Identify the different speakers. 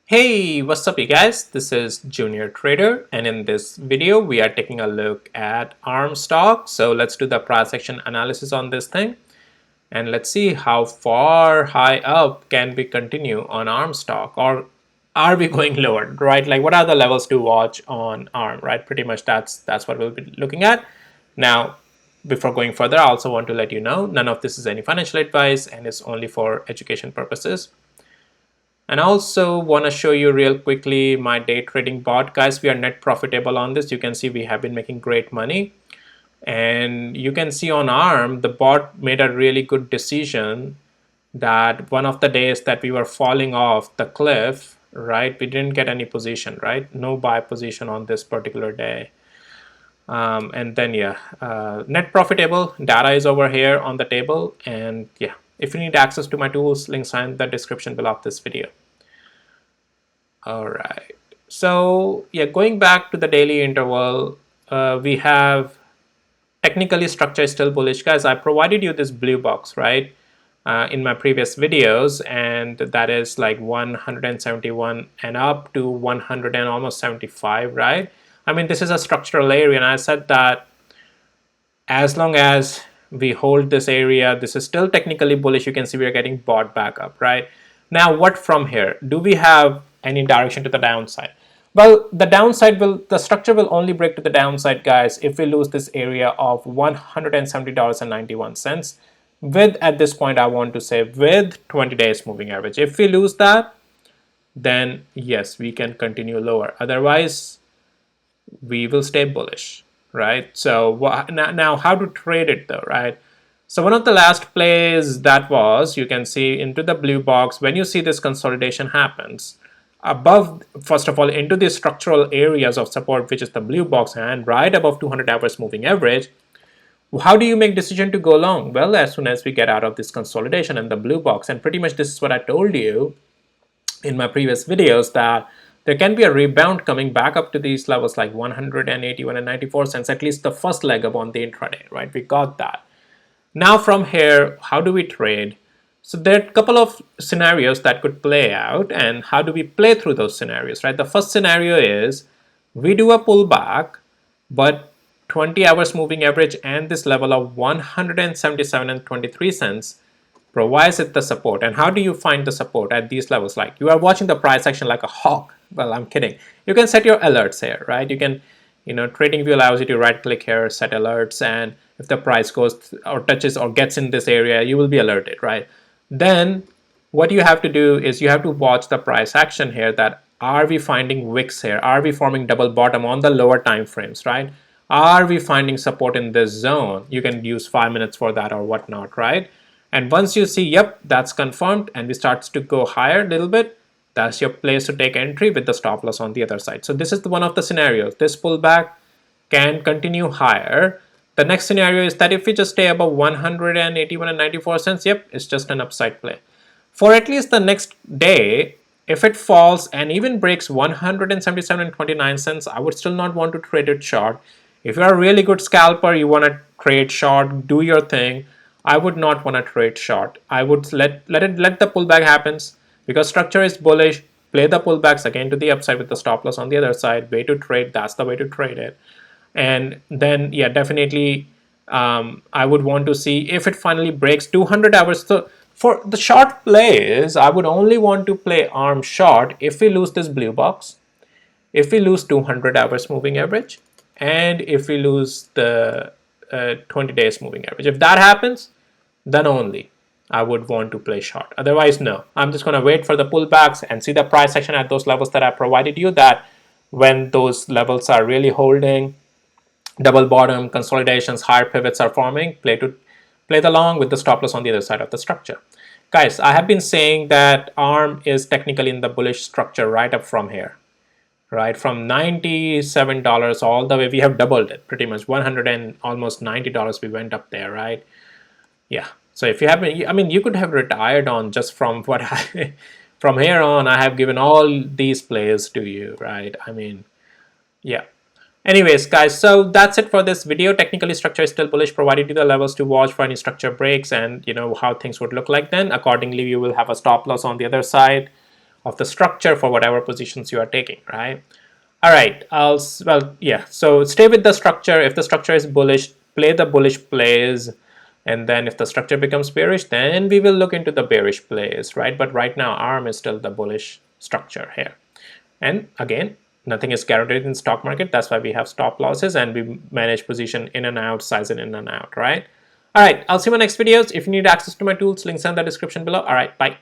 Speaker 1: Hey, what's up you guys? This is Junior Trader, and in this video we are taking a look at ARM stock. So let's do the price action analysis on this thing and let's see how far high up can we continue on ARM stock, or are we going lower, right? Like what are the levels to watch on ARM, right? Pretty much that's what we'll be looking at. Now, before going further, I also want to let you know none of this is any financial advice and it's only for education purposes. And I also want to show you real quickly my day trading bot. Guys, we are net profitable on this. You can see we have been making great money. And you can see on ARM, the bot made a really good decision that one of the days that we were falling off the cliff, right? We didn't get any position, right? No buy position on this particular day. And then, net profitable data is over here on the table. And yeah, if you need access to my tools, links are in the description below of this video. All right. So yeah, going back to the daily interval, we have technically structure is still bullish. Guys, I provided you this blue box, right? In my previous videos, and that is like 171 and up to 100 and almost 75, right? I mean, this is a structural area, and I said that as long as we hold this area, this is still technically bullish. You can see we are getting bought back up, right? Now, what from here? Do we have any direction to the downside? Well, the structure will only break to the downside, guys, if we lose this area of $170.91 with, at this point, I want to say with 20 days moving average. If we lose that, then yes, we can continue lower. Otherwise, we will stay bullish, right? So now how to trade it though, right? So one of the last plays that was, you can see into the blue box, when you see this consolidation happens, above, first of all, into the structural areas of support, which is the blue box and right above 200 hours moving average, how do you make decision to go long? Well, as soon as we get out of this consolidation and the blue box, and pretty much this is what I told you in my previous videos, that there can be a rebound coming back up to these levels like 181 and 94 cents, at least the first leg up on the intraday, right? We got that. Now from here, how do we trade? So there are a couple of scenarios that could play out, and how do we play through those scenarios, right? The first scenario is we do a pullback, but 20 hours moving average and this level of 177 and 23 cents provides it the support. And how do you find the support at these levels? Like you are watching the price action like a hawk. Well, I'm kidding. You can set your alerts here, right? You can, TradingView allows you to right click here, set alerts, and if the price goes or touches or gets in this area, you will be alerted, right? Then what you have to do is you have to watch the price action here, that are we finding wicks here? Are we forming double bottom on the lower time frames, right? Are we finding support in this zone? You can use 5 minutes for that or whatnot, right? And once you see, yep, that's confirmed, and we starts to go higher a little bit, that's your place to take entry with the stop loss on the other side. So this is one of the scenarios. This pullback can continue higher. The next scenario is that if we just stay above 181 and 94 cents, yep, it's just an upside play. For at least the next day, if it falls and even breaks 177 and 29 cents, I would still not want to trade it short. If you're a really good scalper, you want to trade short, do your thing. I would not want to trade short. I would let the pullback happens, because structure is bullish. Play the pullbacks again to the upside with the stop loss on the other side. Way to trade. That's the way to trade it. And then, yeah, definitely, I would want to see if it finally breaks 200 hours. So for the short plays, I would only want to play ARM short if we lose this blue box, if we lose 200 hours moving average, and if we lose the 20 days moving average. If that happens, then only I would want to play short. Otherwise, no. I'm just going to wait for the pullbacks and see the price action at those levels that I provided you, that when those levels are really holding, double bottom, consolidations, higher pivots are forming, play the long with the stop loss on the other side of the structure. Guys, I have been saying that ARM is technically in the bullish structure right up from here, right? From $97 all the way, we have doubled it pretty much, 100 and almost $90 we went up there, right? Yeah. So if you haven't, I mean, you could have retired on just from what I, from here on, I have given all these plays to you, right? I mean, yeah. Anyways, guys, so that's it for this video. Technically, structure is still bullish, provided you the levels to watch for any structure breaks and how things would look like. Then accordingly, you will have a stop loss on the other side of the structure for whatever positions you are taking, right? All right, so stay with the structure. If the structure is bullish, play the bullish plays, and then if the structure becomes bearish, then we will look into the bearish plays, right? But right now, ARM is still the bullish structure here. And again, nothing is guaranteed in stock market. That's why we have stop losses and we manage position in and out, size it in and out, right? All right, I'll see you in my next videos. If you need access to my tools, links are in the description below. All right, bye.